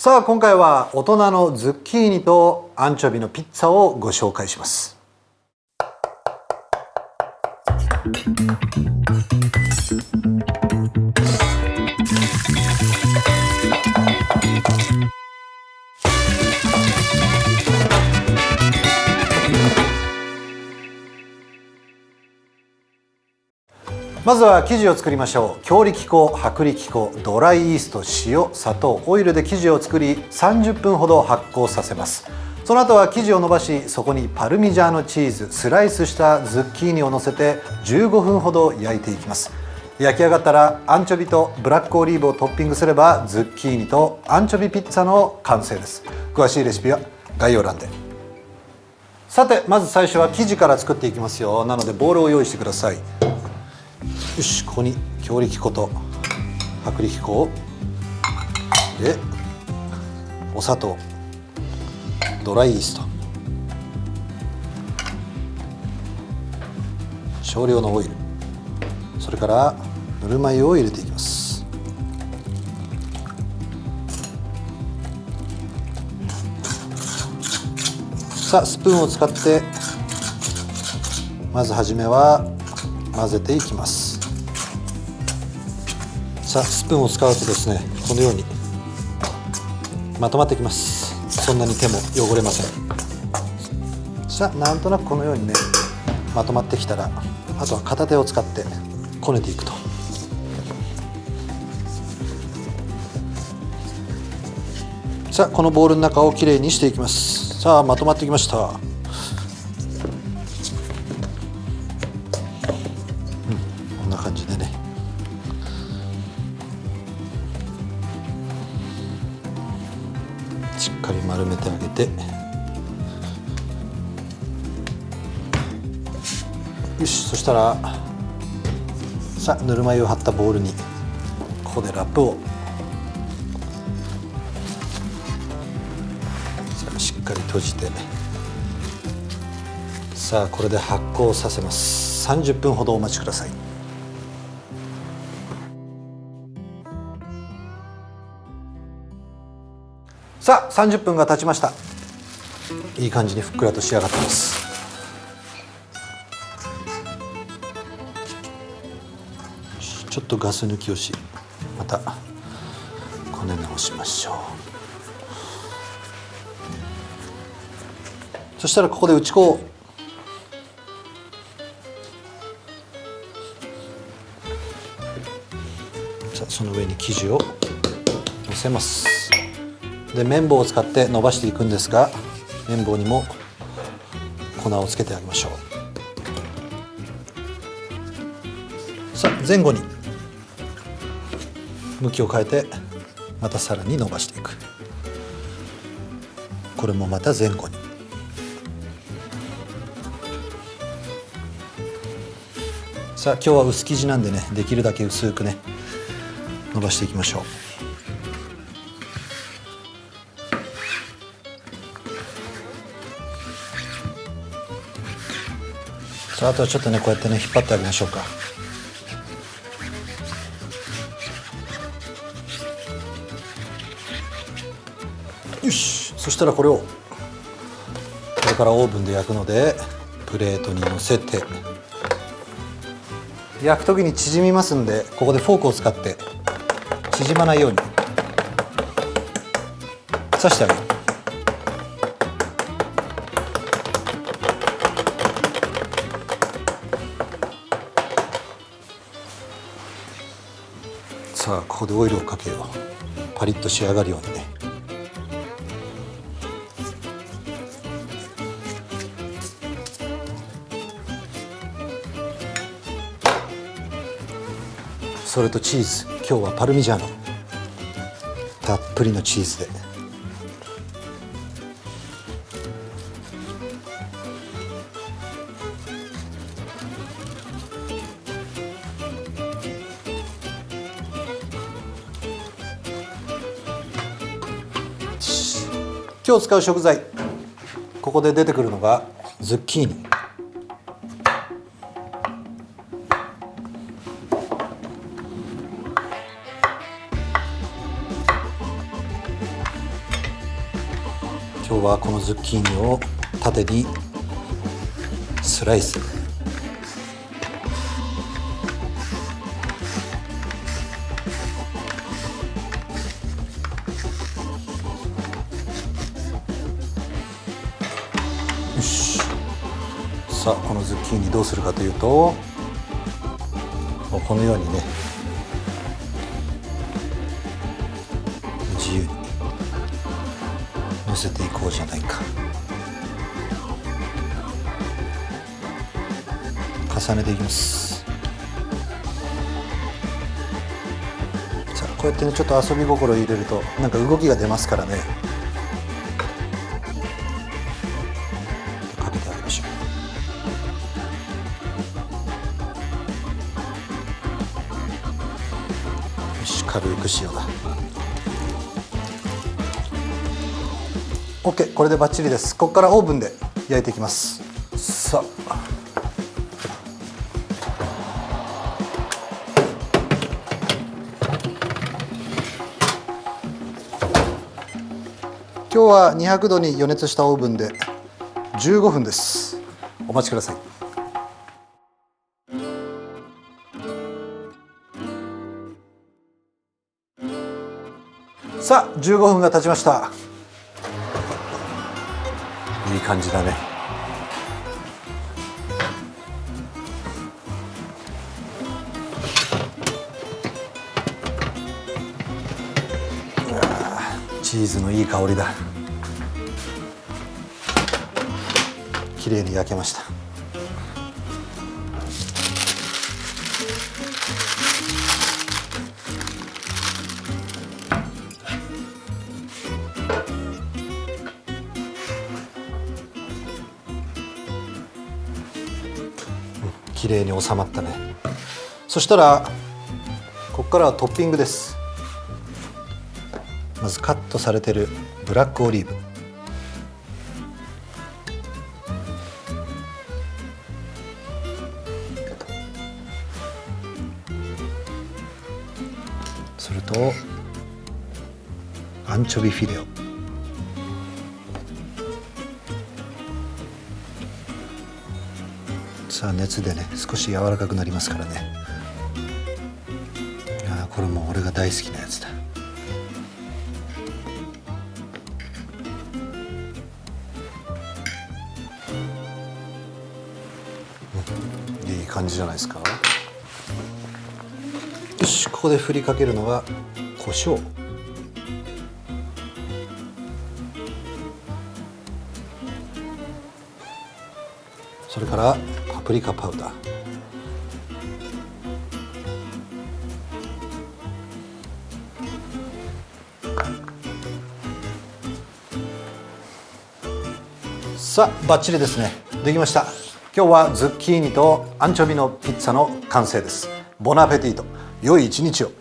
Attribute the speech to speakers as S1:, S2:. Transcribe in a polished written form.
S1: さあ今回は大人のズッキーニとアンチョビのピッツァをご紹介します。まずは生地を作りましょう。強力粉、薄力粉、ドライイースト、塩、砂糖、オイルで生地を作り30分ほど発酵させます。その後は生地を伸ばし、そこにパルミジャーノチーズ、スライスしたズッキーニを乗せて15分ほど焼いていきます。焼き上がったらアンチョビとブラックオリーブをトッピングすればズッキーニとアンチョビピッツァの完成です。詳しいレシピは概要欄で。さてまず最初は生地から作っていきますよ。なのでボウルを用意してください。よし、ここに強力粉と薄力粉をで、お砂糖、ドライイースト、少量のオイル、それからぬるま湯を入れていきます。さあスプーンを使ってまずはじめは混ぜていきます。さあスプーンを使うとですね、このようにまとまってきます。そんなに手も汚れません。さあなんとなくこのようにねまとまってきたら、あとは片手を使ってこねていくと。さあこのボウルの中をきれいにしていきます。さあまとまってきました。こんな感じでね、しっかり丸めてあげて、よし、そしたらさあぬるま湯を張ったボウルにここでラップをしっかり閉じて、さあこれで発酵させます。30分ほどお待ちください。さあ30分が経ちました。いい感じにふっくらと仕上がってます。ちょっとガス抜きをし、またこね直しましょう。そしたらここで打ち粉をさあその上に生地をのせます。で麺棒を使って伸ばしていくんですが、麺棒にも粉をつけてあげましょう。さあ前後に向きを変えてまたさらに伸ばしていく。これもまた前後に。さあ今日は薄生地なんでね、できるだけ薄くね伸ばしていきましょう。さああとはちょっとねこうやってね引っ張ってあげましょうか。よし、そしたらこれをこれからオーブンで焼くのでプレートにのせて、焼く時に縮みますんで、ここでフォークを使って縮まないように刺してあげる。さあここでオイルをかけよう。パリッと仕上がるようにね。それとチーズ、今日はパルミジャーノたっぷりのチーズで。今日使う食材、ここで出てくるのがズッキーニ、今日はこのズッキーニを縦にスライス。よし。さあこのズッキーニどうするかというと、このようにね、自由に乗せていこうじゃないか。重ねていきます。さあこうやってね、ちょっと遊び心を入れるとなんか動きが出ますからね。かけてあげましょう。よし、軽く塩だ。 OK、 これでバッチリです。ここからオーブンで焼いていきます。さあ今日は200度に予熱したオーブンで15分です。お待ちください。さあ15分が経ちました。いい感じだね。チーズのいい香りだ。綺麗に焼けました。綺麗に収まったね。そしたらここからはトッピングです。まずカットされてるブラックオリーブ、それとアンチョビフィレオ、さあ熱でね少し柔らかくなりますからね。これも俺が大好きなやつだ。いい感じじゃないですか。よし、ここで振りかけるのは胡椒。それからパプリカパウダー。さあバッチリですね。できました。今日はズッキーニとアンチョビのピッツァの完成です。ボナペティート。良い一日を。